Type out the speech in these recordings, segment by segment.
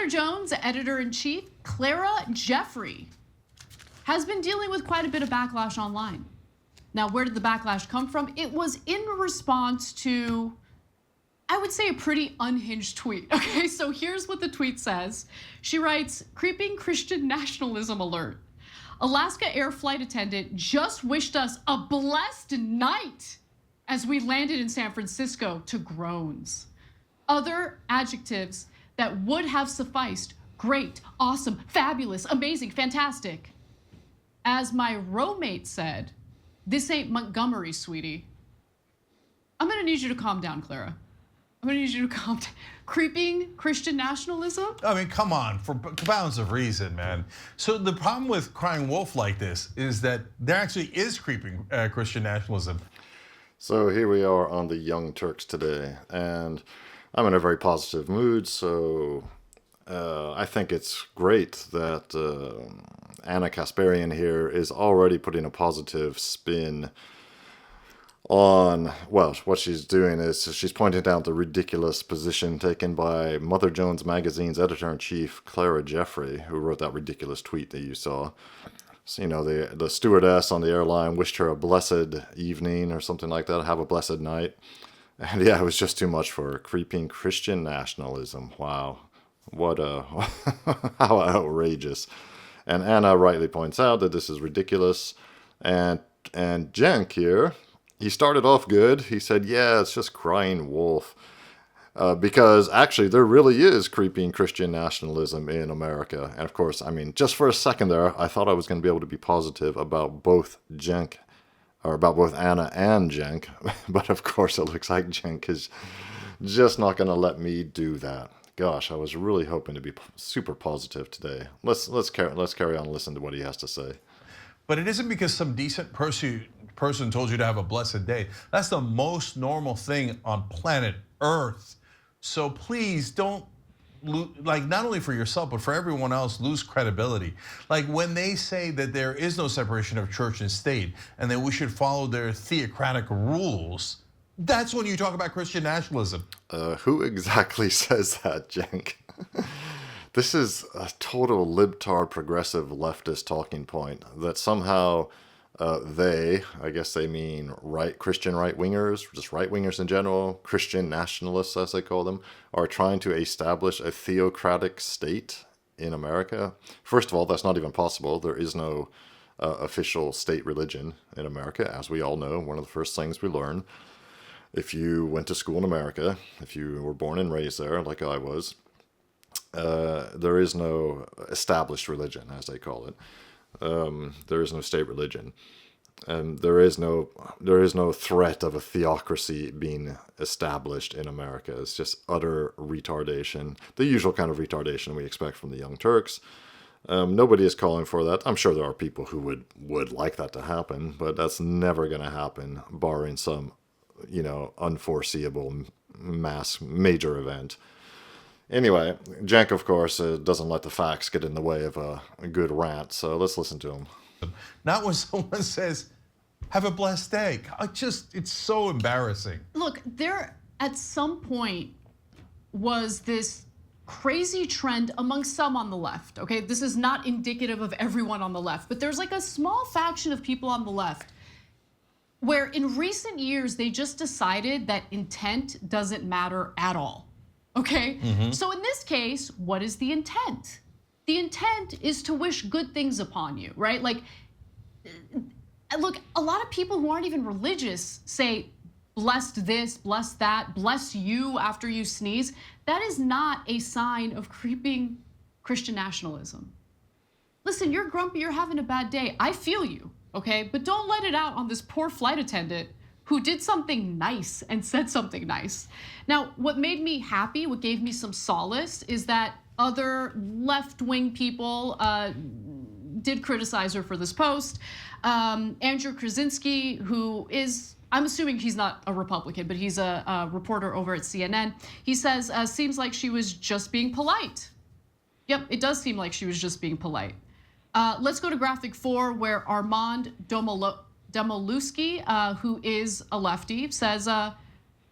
Mother Jones editor-in-chief Clara Jeffrey has been dealing with quite a bit of backlash online. Now, where did the backlash come from? It was in response to, I would say, a pretty unhinged tweet. Okay, so here's what the tweet says. She writes, "Creeping Christian nationalism alert. Alaska Air flight attendant just wished us a blessed night as we landed in San Francisco," to groans. Other adjectives that would have sufficed: great, awesome, fabulous, amazing, fantastic. As my roommate said, "This ain't Montgomery, sweetie." I'm gonna need you to calm down, Clara. I'm gonna need you to calm down. Creeping Christian nationalism? I mean, come on, for bounds of reason, man. So the problem with crying wolf like this is that there actually is creeping Christian nationalism. So here we are on the Young Turks today, and I'm in a very positive mood, so I think it's great that Anna Kasparian here is already putting a positive spin on, well, what she's doing is she's pointing out the ridiculous position taken by Mother Jones Magazine's editor-in-chief, Clara Jeffrey, who wrote that ridiculous tweet that you saw. So, you know, the stewardess on the airline wished her a blessed evening or something like that, have a blessed night. And yeah, it was just too much for creeping Christian nationalism. Wow. What a, how outrageous. And Anna rightly points out that this is ridiculous. And Cenk here, he started off good. He said, yeah, it's just crying wolf. Because actually there really is creeping Christian nationalism in America. And of course, I mean, just for a second there, I thought I was going to be able to be positive about both Cenk, or about both Anna and Cenk. But of course, it looks like Cenk is just not going to let me do that. Gosh, I was really hoping to be super positive today. Let's carry on and listen to what he has to say. But it isn't because some decent person told you to have a blessed day. That's the most normal thing on planet Earth. So please don't, like, not only for yourself, but for everyone else, lose credibility. Like when they say that there is no separation of church and state and that we should follow their theocratic rules, that's when you talk about Christian nationalism. Who exactly says that, Cenk? This is a total libtard progressive leftist talking point that somehow I guess they mean Christian right-wingers, just right-wingers in general, Christian nationalists as they call them, are trying to establish a theocratic state in America. First of all, that's not even possible. There is no official state religion in America, as we all know. One of the first things we learn if you went to school in America, if you were born and raised there like I was, there is no established religion, as they call it. There is no state religion, and there is no threat of a theocracy being established in America. It's just utter retardation, the usual kind of retardation we expect from the Young Turks. Nobody is calling for that. I'm sure there are people who would like that to happen, but that's never going to happen, barring some, unforeseeable major event. Anyway, Cenk, of course, doesn't let the facts get in the way of a good rant, so let's listen to him. Not when someone says, have a blessed day. It's so embarrassing. Look, there at some point was this crazy trend among some on the left, okay? This is not indicative of everyone on the left, but there's like a small faction of people on the left where in recent years, they just decided that intent doesn't matter at all. Okay, So in this case, what is the intent? The intent is to wish good things upon you, right? Like, look, a lot of people who aren't even religious say, blessed this, bless that, bless you after you sneeze. That is not a sign of creeping Christian nationalism. Listen, you're grumpy, you're having a bad day. I feel you, okay? But don't let it out on this poor flight attendant who did something nice and said something nice. Now, what made me happy, what gave me some solace, is that other left-wing people did criticize her for this post. Andrew Krasinski, who is, I'm assuming he's not a Republican, but he's a reporter over at CNN. He says, seems like she was just being polite. Yep, it does seem like she was just being polite. Let's go to graphic 4, where Armand Domolewski, who is a lefty, says,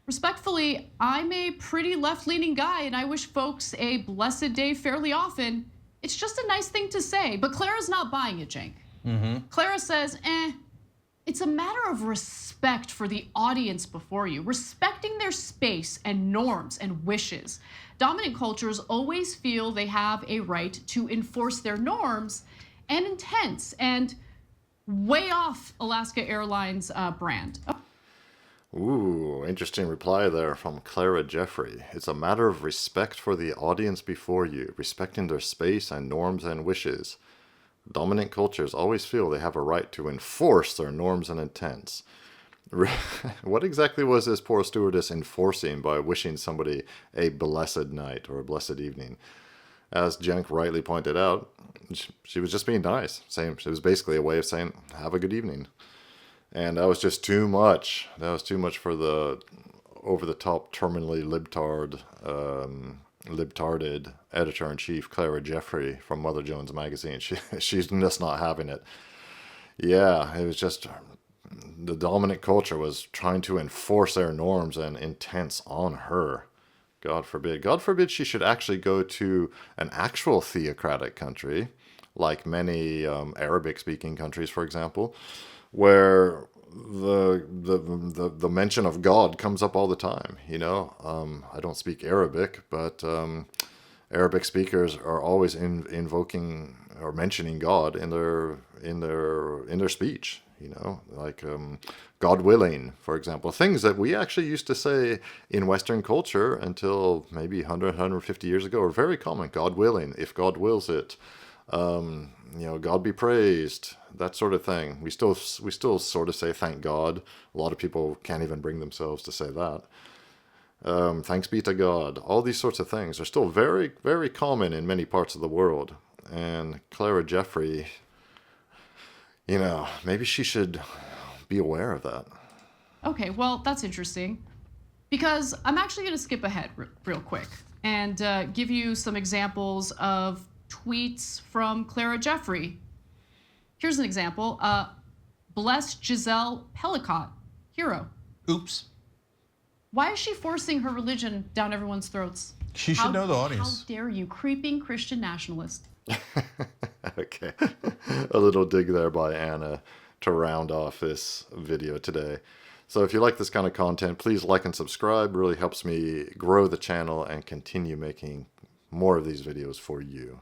Respectfully, I'm a pretty left-leaning guy and I wish folks a blessed day fairly often. It's just a nice thing to say, but Clara's not buying it, Cenk. Clara says, it's a matter of respect for the audience before you, respecting their space and norms and wishes. Dominant cultures always feel they have a right to enforce their norms and intents, and way off Alaska Airlines brand. Ooh, interesting reply there from Clara Jeffrey. It's a matter of respect for the audience before you, respecting their space and norms and wishes. Dominant cultures always feel they have a right to enforce their norms and intents. What exactly was this poor stewardess enforcing by wishing somebody a blessed night or a blessed evening? As Cenk rightly pointed out, she was just being nice. It was basically a way of saying, have a good evening. And that was just too much. That was too much for the over-the-top, terminally libtarded editor-in-chief Clara Jeffrey from Mother Jones magazine. She's just not having it. Yeah, it was just the dominant culture was trying to enforce their norms and intents on her. God forbid. God forbid she should actually go to an actual theocratic country, like many Arabic-speaking countries, for example, where the mention of God comes up all the time. You know, I don't speak Arabic, but Arabic speakers are always invoking or mentioning God in their speech. You know, like God willing, for example, things that we actually used to say in Western culture until maybe 100, 150 years ago are very common. God willing, if God wills it. You know, God be praised, that sort of thing. We still sort of say thank God. A lot of people can't even bring themselves to say that. Thanks be to God. All these sorts of things are still very, very common in many parts of the world. And Clara Jeffrey, you know, maybe she should be aware of that. Okay, well, that's interesting, because I'm actually going to skip ahead real quick and give you some examples of tweets from Clara Jeffrey. Here's an example. Bless Giselle Pellicott, hero. Oops. Why is she forcing her religion down everyone's throats? She should know the audience. How dare you, creeping Christian nationalist. Okay, a little dig there by Anna to round off this video today. So if you like this kind of content, please like and subscribe. It really helps me grow the channel and continue making more of these videos for you.